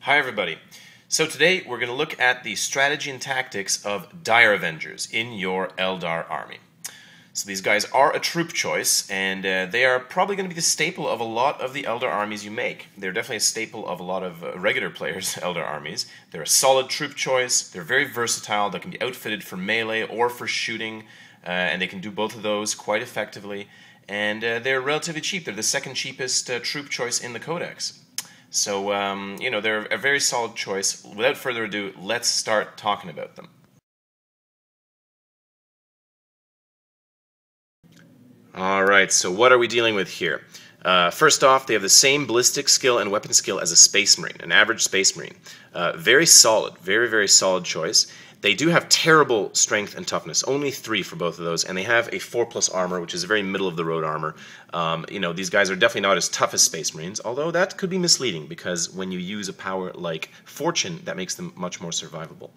Hi everybody. So today we're going to look at the strategy and tactics of Dire Avengers in your Eldar army. So these guys are a troop choice, and they are probably going to be the staple of a lot of the Eldar armies you make. They're definitely a staple of a lot of regular players' Eldar armies. They're a solid troop choice, they're very versatile, they can be outfitted for melee or for shooting, and they can do both of those quite effectively. And they're relatively cheap. They're the second cheapest troop choice in the Codex. So, they're a very solid choice. Without further ado, let's start talking about them. Alright, so what are we dealing with here? First off, they have the same ballistic skill and weapon skill as a Space Marine, an average Space Marine. Very solid, very, very solid choice. They do have terrible strength and toughness, only 3 for both of those, and they have a 4+ armor, which is a very middle-of-the-road armor. These guys are definitely not as tough as Space Marines, although that could be misleading, because when you use a power like Fortune, that makes them much more survivable.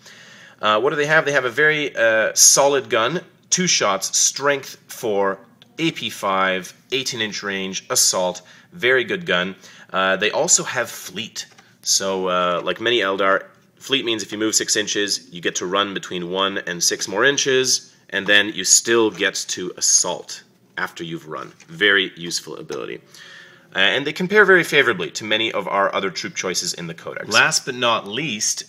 What do they have? They have a very solid gun, 2 shots, strength 4, AP 5, 18-inch range, assault, very good gun. They also have fleet. So, like many Eldar, fleet means if you move 6 inches, you get to run between 1 and 6 more inches, and then you still get to assault after you've run. Very useful ability. And they compare very favorably to many of our other troop choices in the Codex. Last but not least,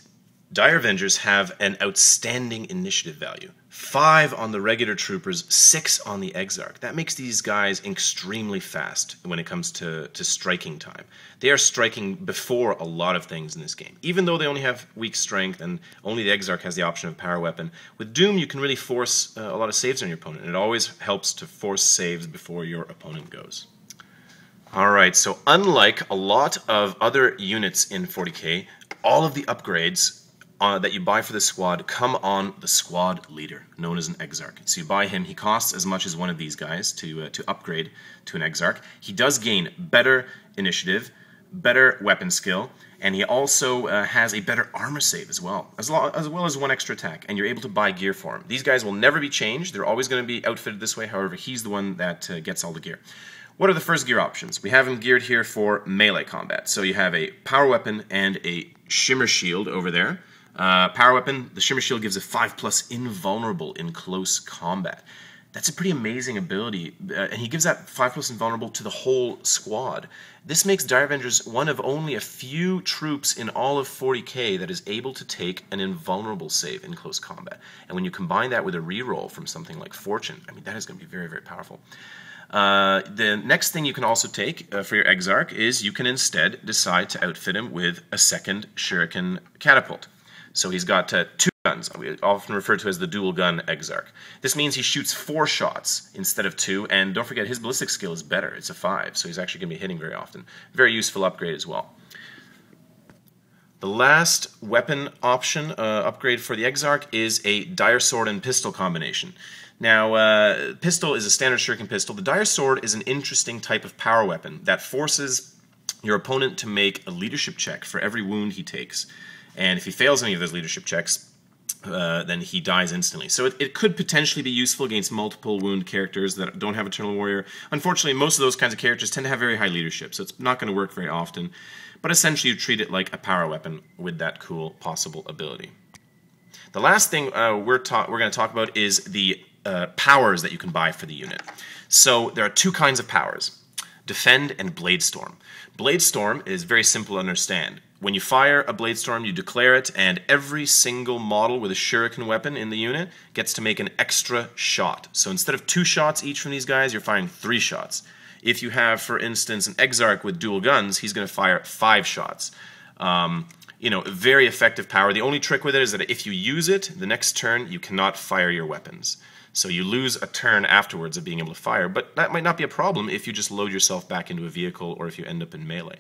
Dire Avengers have an outstanding initiative value. 5 on the regular troopers, 6 on the Exarch. That makes these guys extremely fast when it comes to striking time. They are striking before a lot of things in this game. Even though they only have weak strength and only the Exarch has the option of power weapon, with Doom you can really force a lot of saves on your opponent. And it always helps to force saves before your opponent goes. Alright, so unlike a lot of other units in 40k, all of the upgrades that you buy for the squad come on the squad leader, known as an Exarch. So you buy him, he costs as much as one of these guys to upgrade to an Exarch. He does gain better initiative, better weapon skill, and he also has a better armor save as well as 1 extra attack, and you're able to buy gear for him. These guys will never be changed, they're always going to be outfitted this way, however he's the one that gets all the gear. What are the first gear options? We have him geared here for melee combat. So you have a power weapon and a shimmer shield over there. Power weapon, the Shimmer Shield gives a 5+ invulnerable in close combat. That's a pretty amazing ability, and he gives that 5+ invulnerable to the whole squad. This makes Dire Avengers one of only a few troops in all of 40k that is able to take an invulnerable save in close combat. And when you combine that with a reroll from something like Fortune, I mean, that is going to be very, very powerful. The next thing you can also take for your Exarch is you can instead decide to outfit him with a second Shuriken Catapult. So he's got 2 guns, we often refer to as the dual gun Exarch. This means he shoots 4 shots instead of 2, and don't forget his ballistic skill is better, it's a 5, so he's actually going to be hitting very often. Very useful upgrade as well. The last weapon option upgrade for the Exarch is a Dire Sword and Pistol combination. Now, pistol is a standard Shuriken pistol. The Dire Sword is an interesting type of power weapon that forces your opponent to make a leadership check for every wound he takes. And if he fails any of those leadership checks, then he dies instantly. So it could potentially be useful against multiple wound characters that don't have Eternal Warrior. Unfortunately, most of those kinds of characters tend to have very high leadership, so it's not going to work very often. But essentially, you treat it like a power weapon with that cool possible ability. The last thing we're going to talk about is the powers that you can buy for the unit. So there are 2 kinds of powers: Defend and Bladestorm. Bladestorm is very simple to understand. When you fire a Bladestorm, you declare it, and every single model with a Shuriken weapon in the unit gets to make an extra shot. So instead of 2 shots each from these guys, you're firing 3 shots. If you have, for instance, an Exarch with dual guns, he's going to fire 5 shots. Very effective power. The only trick with it is that if you use it, the next turn, you cannot fire your weapons. So you lose a turn afterwards of being able to fire, but that might not be a problem if you just load yourself back into a vehicle or if you end up in melee.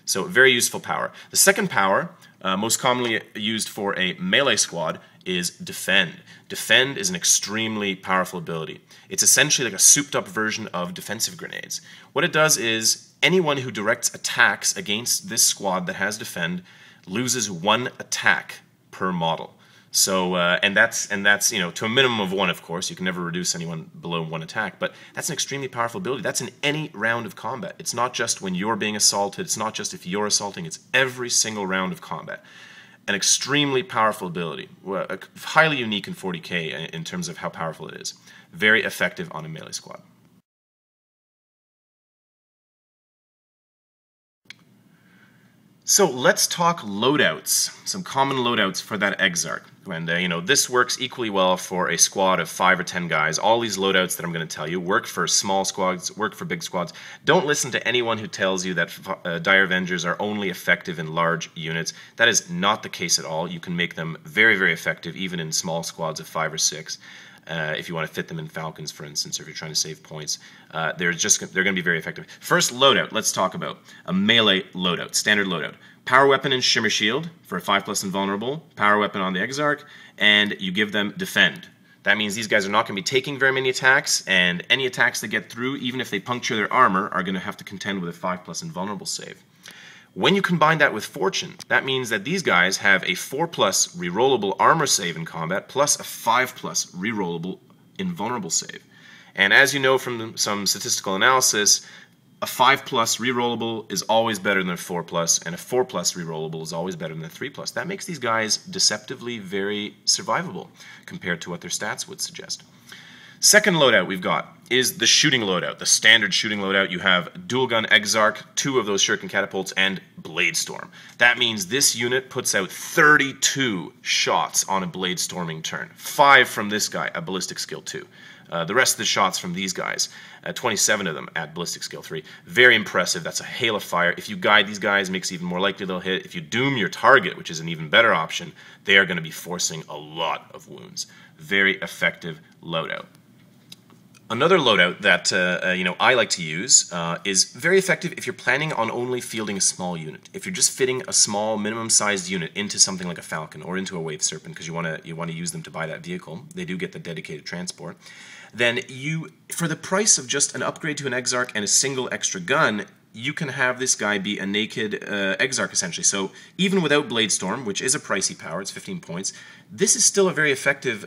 So very useful power. The second power, most commonly used for a melee squad, is Defend. Defend is an extremely powerful ability. It's essentially like a souped up version of defensive grenades. What it does is anyone who directs attacks against this squad that has Defend loses 1 attack per model. So and that's to a minimum of 1, of course. You can never reduce anyone below 1 attack, but that's an extremely powerful ability. That's in any round of combat. It's not just when you're being assaulted. It's not just if you're assaulting. It's every single round of combat. An extremely powerful ability, highly unique in 40k in terms of how powerful it is. Very effective on a melee squad. So let's talk loadouts, some common loadouts for that Exarch. And this works equally well for a squad of 5 or 10 guys. All these loadouts that I'm going to tell you work for small squads, work for big squads. Don't listen to anyone who tells you that Dire Avengers are only effective in large units. That is not the case at all. You can make them very, very effective even in small squads of 5 or 6. If you want to fit them in Falcons, for instance, or if you're trying to save points, they're going to be very effective. First loadout, let's talk about a melee loadout, standard loadout. Power weapon and Shimmer Shield for a 5+ invulnerable, power weapon on the Exarch, and you give them defend. That means these guys are not going to be taking very many attacks, and any attacks they get through, even if they puncture their armor, are going to have to contend with a 5+ invulnerable save. When you combine that with Fortune, that means that these guys have a 4+ rerollable armor save in combat, plus a 5+ rerollable invulnerable save. And as you know from some statistical analysis, a 5+ rerollable is always better than a 4+, and a 4+ rerollable is always better than a 3+. That makes these guys deceptively very survivable compared to what their stats would suggest. Second loadout we've got is the shooting loadout, the standard shooting loadout. You have dual gun Exarch, 2 of those shuriken catapults, and blade storm. That means this unit puts out 32 shots on a blade storming turn. 5 from this guy, a ballistic skill 2. The rest of the shots from these guys, 27 of them at ballistic skill 3. Very impressive. That's a hail of fire. If you guide these guys, it makes it even more likely they'll hit. If you doom your target, which is an even better option, they are going to be forcing a lot of wounds. Very effective loadout. Another loadout that I like to use is very effective if you're planning on only fielding a small unit. If you're just fitting a small minimum-sized unit into something like a Falcon or into a Wave Serpent because you want to use them to buy that vehicle, they do get the dedicated transport. Then for the price of just an upgrade to an Exarch and a single extra gun, you can have this guy be a naked Exarch essentially. So even without Blade Storm, which is a pricey power, it's 15 points, this is still a very effective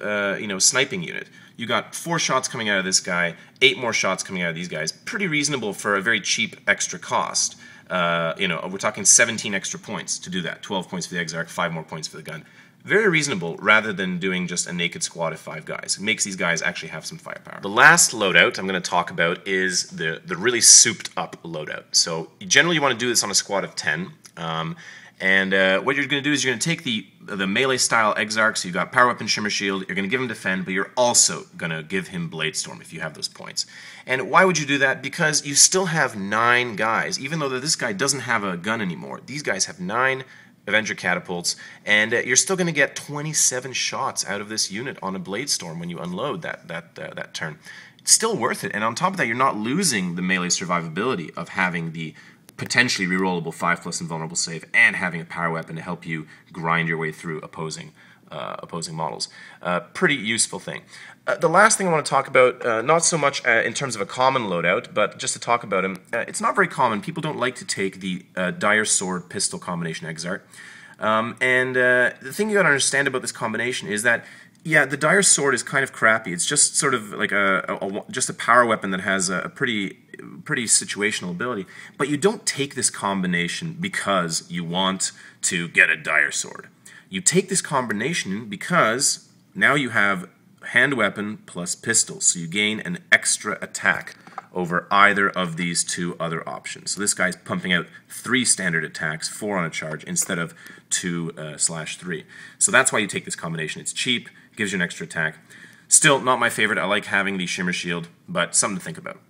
sniping unit. You got 4 shots coming out of this guy, 8 more shots coming out of these guys. Pretty reasonable for a very cheap extra cost. We're talking 17 extra points to do that. 12 points for the Exarch, 5 more points for the gun. Very reasonable rather than doing just a naked squad of 5 guys. It makes these guys actually have some firepower. The last loadout I'm going to talk about is the really souped up loadout. So generally you want to do this on a squad of 10. What you're going to do is you're going to take the melee style Exarch, so you've got power weapon, Shimmer Shield, you're going to give him defend, but you're also going to give him Blade Storm if you have those points. And why would you do that? Because you still have 9 guys, even though this guy doesn't have a gun anymore. These guys have 9 Avenger catapults, and you're still going to get 27 shots out of this unit on a Blade Storm when you unload that turn. It's still worth it, and on top of that, you're not losing the melee survivability of having the potentially rerollable 5+ invulnerable save and having a power weapon to help you grind your way through opposing models. Pretty useful thing. The last thing I want to talk about, not so much in terms of a common loadout, but just to talk about him, it's not very common. People don't like to take the Dire Sword pistol combination Exarch. The thing you got to understand about this combination is that, yeah, the Dire Sword is kind of crappy. It's just sort of like just a power weapon that has a pretty situational ability. But you don't take this combination because you want to get a Dire Sword. You take this combination because now you have hand weapon plus pistol, so you gain an extra attack over either of these 2 other options. So this guy's pumping out 3 standard attacks, 4 on a charge, instead of 2/3. So that's why you take this combination. It's cheap, gives you an extra attack. Still, not my favorite. I like having the Shimmer Shield, but something to think about.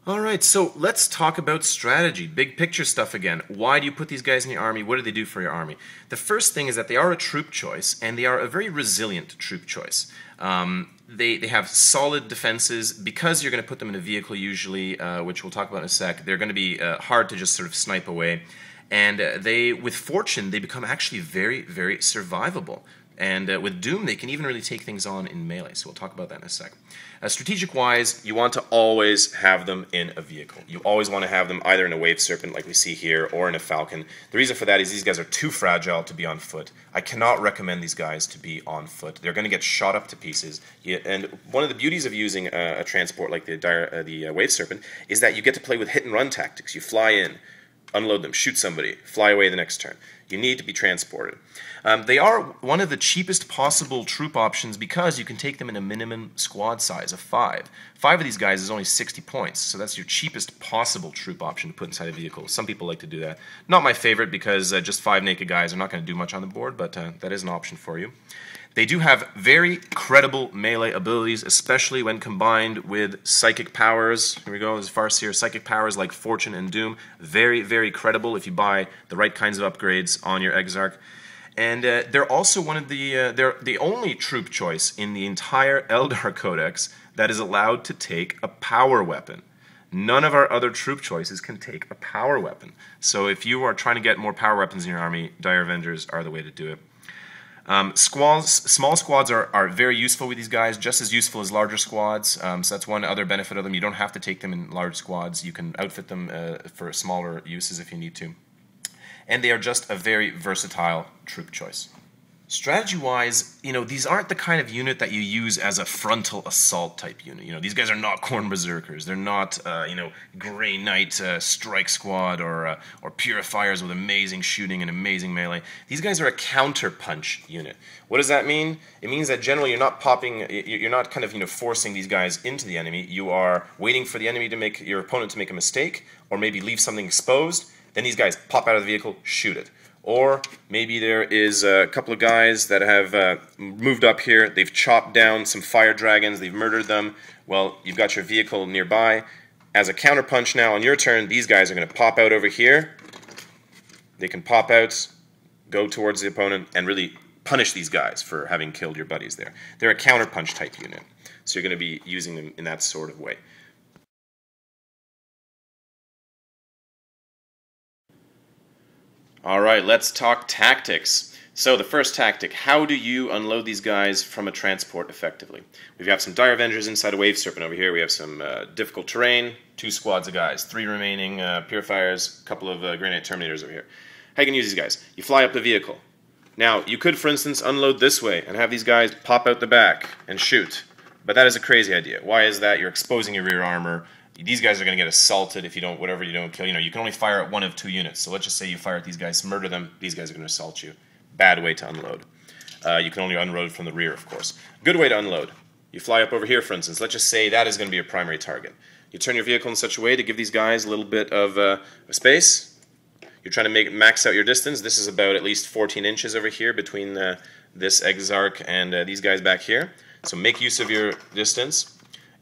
Alright, so let's talk about strategy. Big picture stuff again. Why do you put these guys in your army? What do they do for your army? The first thing is that they are a troop choice, and they are a very resilient troop choice. They have solid defenses. Because you're going to put them in a vehicle usually, which we'll talk about in a sec, they're going to be hard to just sort of snipe away. And with Fortune, they become actually very, very survivable. And with Doom, they can even really take things on in melee, so we'll talk about that in a sec. Strategic-wise, you want to always have them in a vehicle. You always want to have them either in a Wave Serpent, like we see here, or in a Falcon. The reason for that is these guys are too fragile to be on foot. I cannot recommend these guys to be on foot. They're going to get shot up to pieces. And one of the beauties of using a transport like the Wave Serpent is that you get to play with hit-and-run tactics. You fly in, unload them, shoot somebody, fly away the next turn. You need to be transported. They are one of the cheapest possible troop options because you can take them in a minimum squad size of 5. 5 of these guys is only 60 points, so that's your cheapest possible troop option to put inside a vehicle. Some people like to do that. Not my favorite because just 5 naked guys are not going to do much on the board, but that is an option for you. They do have very credible melee abilities, especially when combined with psychic powers. Here we go, as far as here, psychic powers like Fortune and Doom. Very, very credible if you buy the right kinds of upgrades on your Exarch. And they're also one of they're the only troop choice in the entire Eldar Codex that is allowed to take a power weapon. None of our other troop choices can take a power weapon. So if you are trying to get more power weapons in your army, Dire Avengers are the way to do it. Small squads are very useful with these guys, just as useful as larger squads. So that's one other benefit of them. You don't have to take them in large squads. You can outfit them for smaller uses if you need to. And they are just a very versatile troop choice. Strategy-wise, these aren't the kind of unit that you use as a frontal assault type unit. These guys are not Khorne Berserkers. They're not, Grey Knight Strike Squad or Purifiers with amazing shooting and amazing melee. These guys are a counter-punch unit. What does that mean? It means that generally you're not forcing these guys into the enemy. You are waiting for the enemy to your opponent to make a mistake, or maybe leave something exposed. Then these guys pop out of the vehicle, shoot it. Or maybe there is a couple of guys that have moved up here, they've chopped down some fire dragons, they've murdered them. Well, you've got your vehicle nearby. As a counterpunch now on your turn, these guys are going to pop out over here. They can pop out, go towards the opponent, and really punish these guys for having killed your buddies there. They're a counterpunch type unit, so you're going to be using them in that sort of way. Alright, let's talk tactics. So the first tactic, how do you unload these guys from a transport effectively? We've got some Dire Avengers inside a Wave Serpent over here. We have some difficult terrain, 2 squads of guys, 3 remaining Purifiers, a couple of Grey Knight Terminators over here. How you can use these guys? You fly up the vehicle. Now, you could, for instance, unload this way and have these guys pop out the back and shoot. But that is a crazy idea. Why is that? You're exposing your rear armor. These guys are going to get assaulted if you don't, whatever you don't kill. You can only fire at 1 of 2 units. So let's just say you fire at these guys, murder them, these guys are going to assault you. Bad way to unload. You can only unload from the rear, of course. Good way to unload. You fly up over here, for instance. Let's just say that is going to be your primary target. You turn your vehicle in such a way to give these guys a little bit of space. You're trying to max out your distance. This is about at least 14 inches over here between this Exarch and these guys back here. So make use of your distance.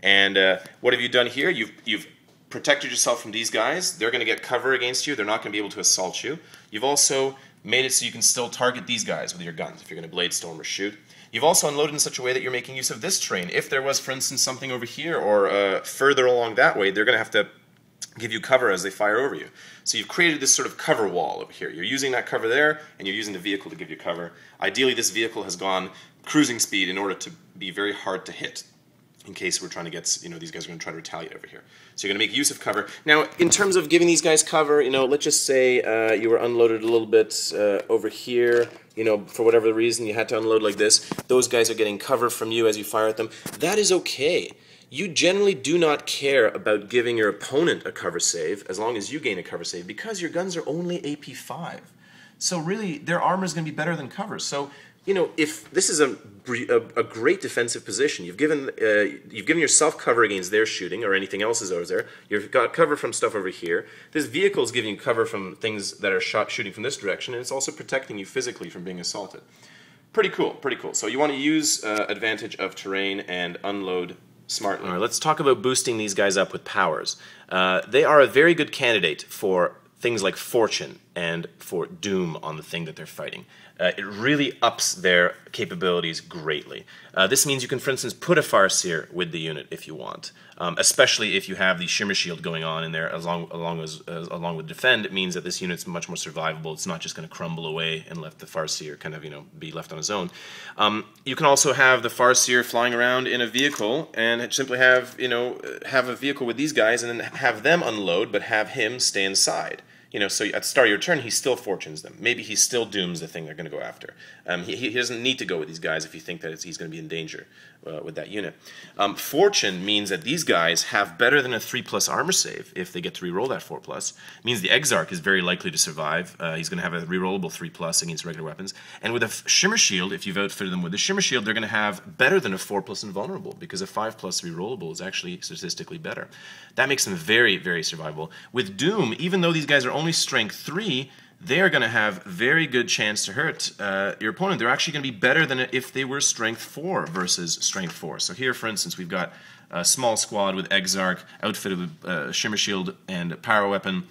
And what have you done here? You've protected yourself from these guys. They're going to get cover against you. They're not going to be able to assault you. You've also made it so you can still target these guys with your guns if you're going to blade storm or shoot. You've also unloaded in such a way that you're making use of this terrain. If there was, for instance, something over here or further along that way, they're going to have to give you cover as they fire over you. So you've created this sort of cover wall over here. You're using that cover there, and you're using the vehicle to give you cover. Ideally, this vehicle has gone cruising speed in order to be very hard to hit, in case we're trying to get, these guys are going to try to retaliate over here. So you're going to make use of cover. Now, in terms of giving these guys cover, let's just say you were unloaded a little bit over here, for whatever reason you had to unload like this. Those guys are getting cover from you as you fire at them. That is okay. You generally do not care about giving your opponent a cover save as long as you gain a cover save because your guns are only AP 5. So really, their armor is going to be better than cover. So if this is a great defensive position, you've given yourself cover against their shooting or anything else is over there. You've got cover from stuff over here. This vehicle is giving you cover from things that are shooting from this direction, and it's also protecting you physically from being assaulted. Pretty cool, pretty cool. So you want to use advantage of terrain and unload smartly. All right, let's talk about boosting these guys up with powers. They are a very good candidate for things like Fortune and for Doom on the thing that they're fighting. It really ups their capabilities greatly. This means you can, for instance, put a Farseer with the unit if you want, especially if you have the Shimmer Shield going on in there along with Defend. It means that this unit's much more survivable. It's not just going to crumble away and let the Farseer kind of, be left on his own. You can also have the Farseer flying around in a vehicle and simply have, have a vehicle with these guys and then have them unload, but have him stay inside. So at the start of your turn, he still fortunes them. Maybe he still dooms the thing they're going to go after. He doesn't need to go with these guys if you think that he's going to be in danger with that unit. Fortune means that these guys have better than a 3+ armor save if they get to reroll that 4+. It means the Exarch is very likely to survive. He's going to have a rerollable 3+ against regular weapons. And with a Shimmer Shield, if you've outfitted them with the Shimmer Shield, they're going to have better than a 4+ invulnerable, because a 5+ rerollable is actually statistically better. That makes them very, very survivable. With Doom, even though these guys are only strength 3, they are going to have very good chance to hurt your opponent. They're actually going to be better than if they were strength 4 versus strength 4. So here, for instance, we've got a small squad with Exarch outfitted with Shimmer Shield and Power Weapon,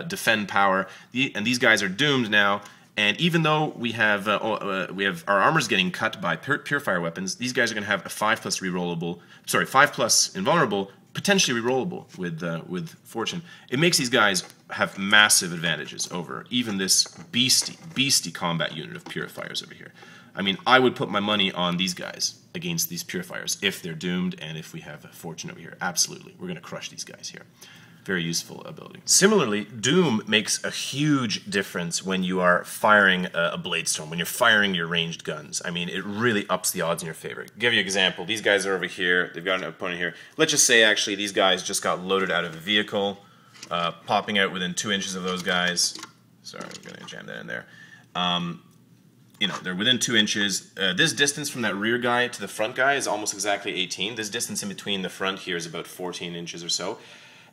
Defend Power, and these guys are doomed now. And even though we have our armor's getting cut by Purifier weapons, these guys are going to have a 5+ rerollable, 5+ invulnerable, potentially rerollable with Fortune. It makes these guys have massive advantages over even this beastie combat unit of Purifiers over here. I mean, I would put my money on these guys against these Purifiers if they're doomed and if we have Fortune over here. Absolutely. We're going to crush these guys here. Very useful ability. Similarly, Doom makes a huge difference when you are firing a Bladestorm, when you're firing your ranged guns. I mean, it really ups the odds in your favor. Give you an example. These guys are over here. They've got an opponent here. Let's just say, actually, these guys just got loaded out of a vehicle, popping out within 2 inches of those guys. Sorry, I'm going to jam that in there. They're within 2 inches. This distance from that rear guy to the front guy is almost exactly 18. This distance in between the front here is about 14 inches or so.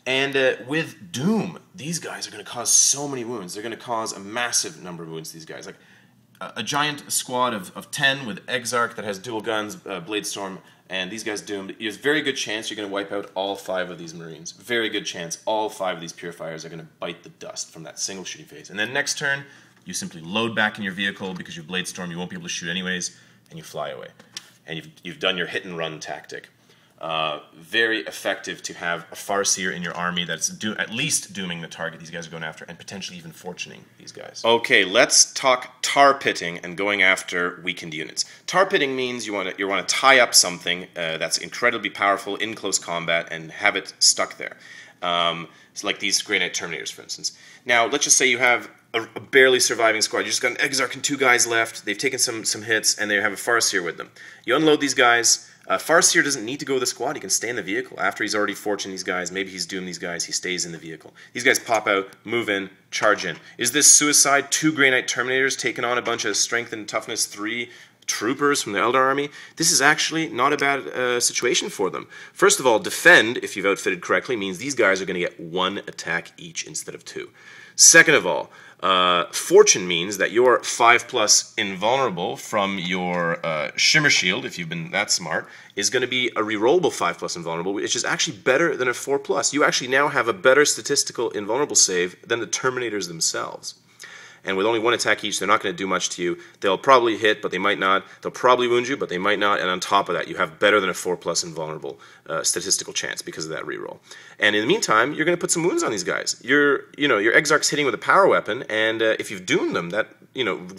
And with Doom, these guys are going to cause so many wounds. They're going to cause a massive number of wounds to these guys. Like a giant squad of 10 with Exarch that has dual guns, Bladestorm, and these guys doomed. There's a very good chance you're going to wipe out all 5 of these Marines. Very good chance all 5 of these Purifiers are going to bite the dust from that single shooting phase. And then next turn, you simply load back in your vehicle because you Bladestorm, you won't be able to shoot anyways, and you fly away. And you've done your hit and run tactic. Very effective to have a Farseer in your army that's at least dooming the target these guys are going after, and potentially even fortuning these guys. Okay, let's talk tar pitting and going after weakened units. Tar pitting means you want to tie up something that's incredibly powerful in close combat and have it stuck there. So like these Grey Knight Terminators, for instance. Now, let's just say you have a barely surviving squad. You just got an Exarch and 2 guys left. They've taken some hits, and they have a Farseer with them. You unload these guys. Farseer doesn't need to go with the squad. He can stay in the vehicle. After he's already fortuned these guys, maybe he's doomed these guys, he stays in the vehicle. These guys pop out, move in, charge in. Is this suicide? 2 Grey Knight Terminators taking on a bunch of strength and toughness 3 troopers from the Eldar army? This is actually not a bad situation for them. First of all, Defend, if you've outfitted correctly, means these guys are going to get 1 attack each instead of 2. Second of all, Fortune means that you're 5+ invulnerable from your Shimmer Shield, if you've been that smart, is going to be a rerollable 5+ invulnerable, which is actually better than a 4+. You actually now have a better statistical invulnerable save than the Terminators themselves. And with only 1 attack each, they're not going to do much to you. They'll probably hit, but they might not. They'll probably wound you, but they might not. And on top of that, you have better than a 4+ invulnerable statistical chance because of that reroll. And in the meantime, you're going to put some wounds on these guys. Your Exarch's hitting with a power weapon, and if you've doomed them, that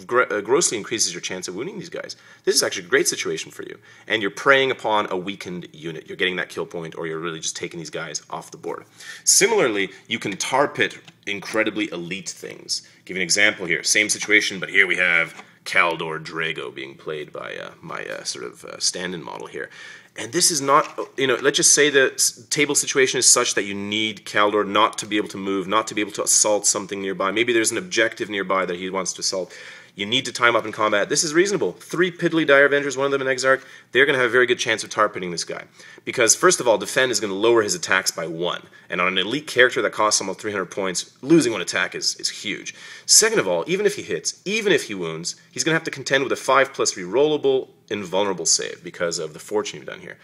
grossly increases your chance of wounding these guys. This is actually a great situation for you. And you're preying upon a weakened unit. You're getting that kill point, or you're really just taking these guys off the board. Similarly, you can tar pit incredibly elite things. Give you an example here. Same situation, but here we have Kaldor Drago being played by my stand-in model here. And this is not, let's just say the table situation is such that you need Kaldor not to be able to move, not to be able to assault something nearby. Maybe there's an objective nearby that he wants to assault. You need to time up in combat. This is reasonable. 3 piddly Dire Avengers, one of them an Exarch, they're going to have a very good chance of tar-pitting this guy. Because, first of all, Defend is going to lower his attacks by 1. And on an elite character that costs almost 300 points, losing 1 attack is huge. Second of all, even if he hits, even if he wounds, he's going to have to contend with a 5+ rerollable invulnerable save because of the fortune you've done here.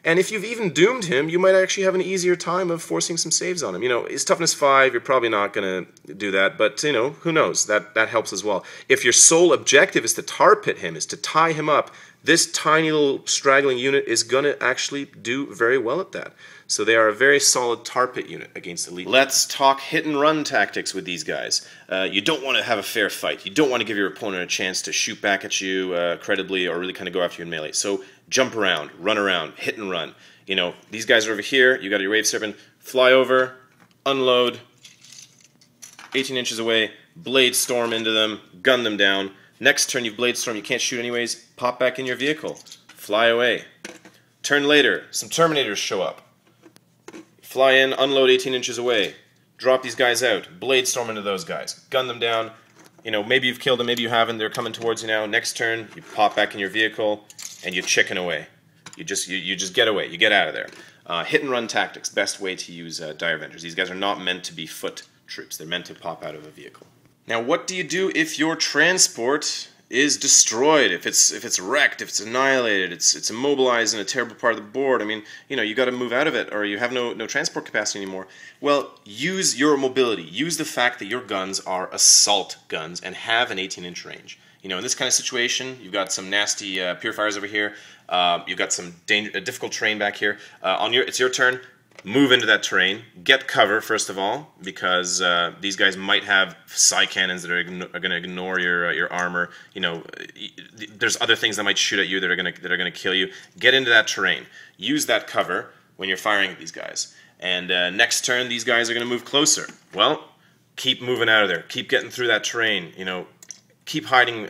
And if you've even doomed him, you might actually have an easier time of forcing some saves on him. You know, his toughness 5, you're probably not going to do that, but, you know, who knows? That helps as well. If your sole objective is to tar pit him, is to tie him up, this tiny little straggling unit is going to actually do very well at that. So they are a very solid tar pit unit against elite. Let's talk hit and run tactics with these guys. You don't want to have a fair fight. You don't want to give your opponent a chance to shoot back at you credibly or really kind of go after you in melee. So jump around, run around, hit and run. You know, these guys are over here. You got your Wave Serpent. Fly over, unload, 18 inches away, Blade Storm into them, gun them down. Next turn, you've Blade Storm. You can't shoot anyways. Pop back in your vehicle. Fly away. Turn later, some Terminators show up. Fly in, unload 18 inches away. Drop these guys out. Blade Storm into those guys. Gun them down. You know, maybe you've killed them, maybe you haven't. They're coming towards you now. Next turn, you pop back in your vehicle, and you chicken away. You just get away. You get out of there. Hit and run tactics. Best way to use Dire Avengers. These guys are not meant to be foot troops. They're meant to pop out of a vehicle. Now, what do you do if your transport is destroyed, if it's wrecked, if it's annihilated, it's immobilized in a terrible part of the board? I mean, you know, you got to move out of it, or you have no transport capacity anymore. Well, use your mobility. Use the fact that your guns are assault guns and have an 18-inch range. You know, in this kind of situation, you've got some nasty purifiers over here. You've got some difficult terrain back here. It's your turn. Move into that terrain. Get cover, first of all, because these guys might have psi cannons that are going to ignore your armor. You know, there's other things that might shoot at you that are going to kill you. Get into that terrain. Use that cover when you're firing at these guys. And next turn, these guys are going to move closer. Well, keep moving out of there. Keep getting through that terrain. You know, keep hiding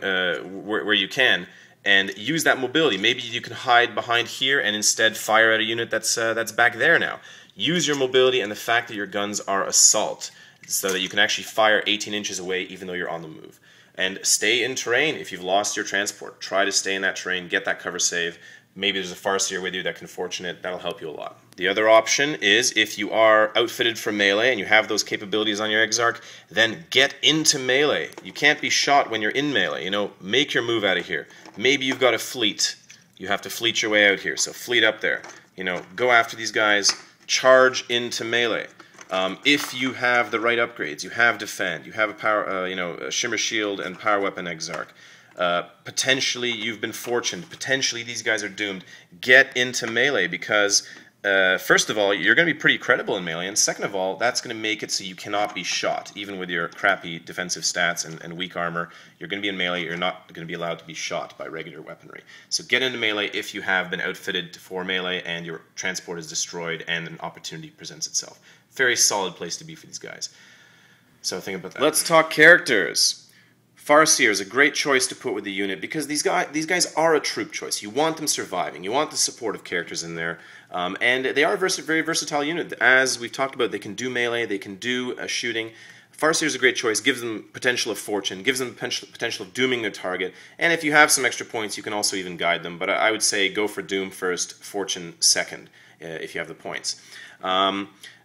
where you can. And use that mobility. Maybe you can hide behind here and instead fire at a unit that's back there now. Use your mobility and the fact that your guns are assault so that you can actually fire 18 inches away even though you're on the move. And stay in terrain if you've lost your transport. Try to stay in that terrain, get that cover save. Maybe there's a Farseer with you that can fortunate. That'll help you a lot. The other option is if you are outfitted for melee and you have those capabilities on your Exarch, then get into melee. You can't be shot when you're in melee. You know, make your move out of here. Maybe you've got a fleet. You have to fleet your way out here, so fleet up there. You know, go after these guys. Charge into melee. If you have the right upgrades, you have defend, you have a power, a shimmer shield and power weapon Exarch. Potentially you've been fortuned. Potentially these guys are doomed. Get into melee because first of all, you're going to be pretty credible in melee, and second of all, that's going to make it so you cannot be shot. Even with your crappy defensive stats and weak armor, you're going to be in melee, you're not going to be allowed to be shot by regular weaponry. So get into melee if you have been outfitted for melee and your transport is destroyed and an opportunity presents itself. Very solid place to be for these guys. So think about that. Let's talk characters. Farseer is a great choice to put with the unit because these guys are a troop choice. You want them surviving. You want the supportive characters in there. And they are a very versatile unit. As we've talked about, they can do melee, they can do shooting. Farseer is a great choice, gives them potential of fortune, gives them potential of dooming their target. And if you have some extra points, you can also even guide them. But I would say go for doom first, fortune second, if you have the points.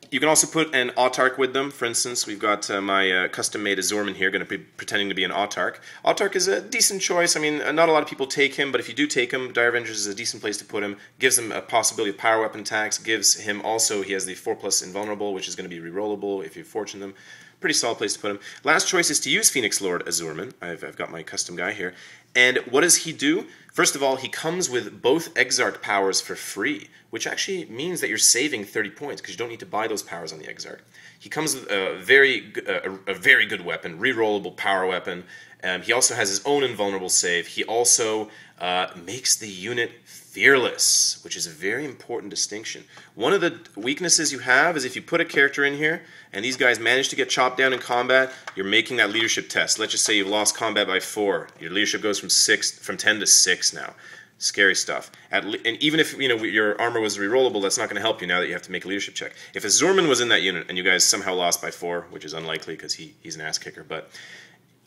You can also put an Autarch with them. For instance, we've got my custom-made Azurman here, going to be pretending to be an Autarch. Autarch is a decent choice. I mean, not a lot of people take him, but if you do take him, Dire Avengers is a decent place to put him. Gives him a possibility of power weapon attacks. Gives him also, he has the 4+ invulnerable, which is going to be rerollable if you fortune them. Pretty solid place to put him. Last choice is to use Phoenix Lord Azurman. I've got my custom guy here. And what does he do? First of all, he comes with both Exarch powers for free, which actually means that you're saving 30 points because you don't need to buy those powers on the Exarch. He comes with a very good weapon, rerollable power weapon. He also has his own invulnerable save. He also makes the unit fearless, which is a very important distinction. One of the weaknesses you have is if you put a character in here and these guys manage to get chopped down in combat, you're making that leadership test. Let's just say you've lost combat by 4. Your leadership goes from 10 to 6 now. Scary stuff. And even if your armor was rerollable, that's not going to help you now that you have to make a leadership check. If a Azurman was in that unit and you guys somehow lost by 4, which is unlikely because he's an ass kicker, but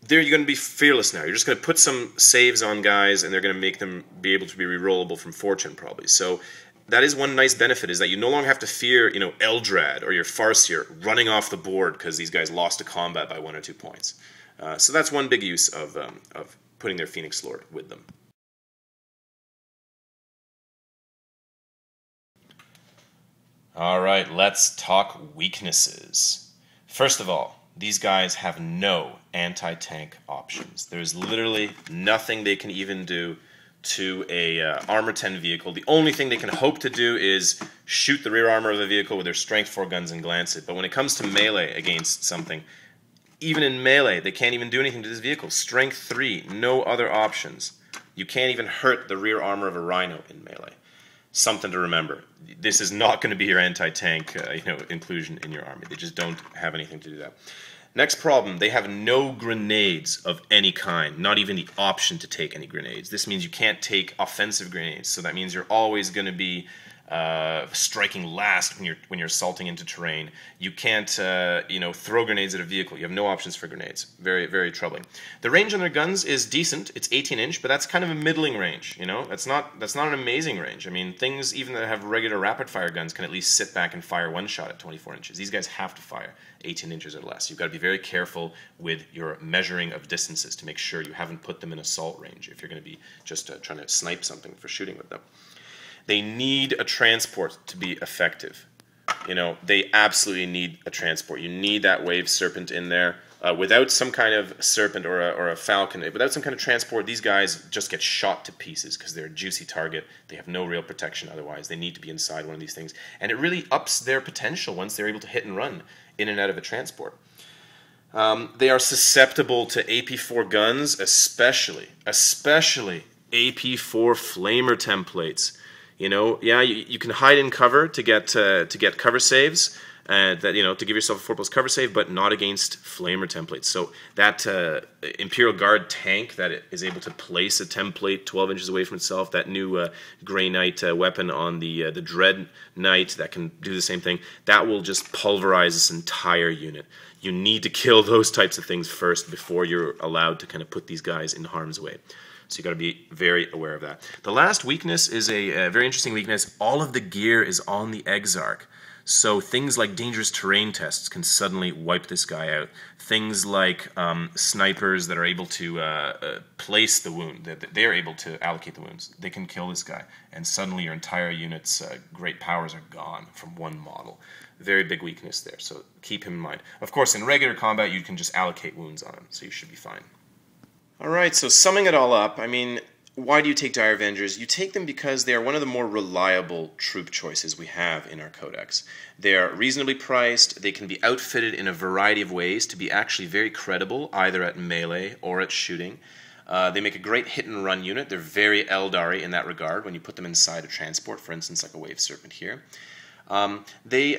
there you're going to be fearless now. You're just going to put some saves on guys, and they're going to make them be able to be rerollable from fortune, probably. So that is one nice benefit, is that you no longer have to fear, Eldrad or your Farseer running off the board because these guys lost to combat by 1 or 2 points. So that's one big use of putting their Phoenix Lord with them. Alright, let's talk weaknesses. First of all, these guys have no anti-tank options. There's literally nothing they can even do to a armor 10 vehicle. The only thing they can hope to do is shoot the rear armor of the vehicle with their strength 4 guns and glance it. But when it comes to melee against something, even in melee, they can't even do anything to this vehicle. Strength 3, no other options. You can't even hurt the rear armor of a rhino in melee. Something to remember. This is not going to be your anti-tank inclusion in your army. They just don't have anything to do that. Next problem, they have no grenades of any kind, not even the option to take any grenades. This means you can't take offensive grenades, so that means you're always going to be striking last when you're assaulting into terrain. You can't throw grenades at a vehicle. You have no options for grenades. Very, very troubling. The range on their guns is decent. It's 18-inch, but that's kind of a middling range. That's not an amazing range. I mean, things even that have regular rapid-fire guns can at least sit back and fire one shot at 24 inches. These guys have to fire 18 inches or less. You've got to be very careful with your measuring of distances to make sure you haven't put them in assault range if you're going to be just trying to snipe something for shooting with them. They need a transport to be effective. They absolutely need a transport. You need that wave serpent in there. Without some kind of serpent or a falcon, without some kind of transport, these guys just get shot to pieces because they're a juicy target. They have no real protection otherwise. They need to be inside one of these things. And it really ups their potential once they're able to hit and run in and out of a transport. They are susceptible to AP4 guns, especially AP4 flamer templates. You can hide in cover to get cover saves, to give yourself a 4+ cover save, but not against flamer templates. So that Imperial Guard tank that is able to place a template 12 inches away from itself, that new Grey Knight weapon on the Dread Knight that can do the same thing, that will just pulverize this entire unit. You need to kill those types of things first before you're allowed to kind of put these guys in harm's way. So you've got to be very aware of that. The last weakness is a very interesting weakness. All of the gear is on the Exarch. So things like dangerous terrain tests can suddenly wipe this guy out. Things like snipers that are able to place the wound, they're able to allocate the wounds. They can kill this guy. And suddenly your entire unit's great powers are gone from one model. Very big weakness there, so keep him in mind. Of course, in regular combat, you can just allocate wounds on him, so you should be fine. Alright, so summing it all up, I mean, why do you take Dire Avengers? You take them because they are one of the more reliable troop choices we have in our codex. They are reasonably priced, they can be outfitted in a variety of ways to be actually very credible, either at melee or at shooting. They make a great hit-and-run unit. They're very Eldar-y in that regard when you put them inside a transport, for instance, like a Wave Serpent here. They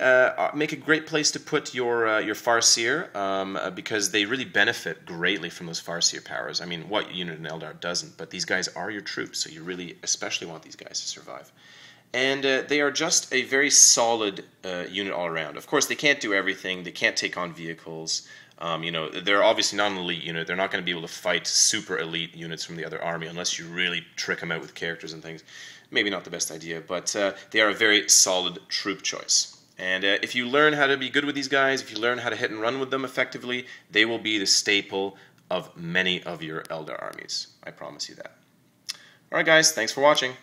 make a great place to put your Farseer because they really benefit greatly from those Farseer powers. I mean, what unit in Eldar doesn't? But these guys are your troops, so you really especially want these guys to survive. And they are just a very solid unit all around. Of course, they can't do everything. They can't take on vehicles. They're obviously not an elite unit. They're not going to be able to fight super elite units from the other army unless you really trick them out with characters and things. Maybe not the best idea, but they are a very solid troop choice. And if you learn how to be good with these guys, if you learn how to hit and run with them effectively, they will be the staple of many of your Eldar armies. I promise you that. Alright guys, thanks for watching.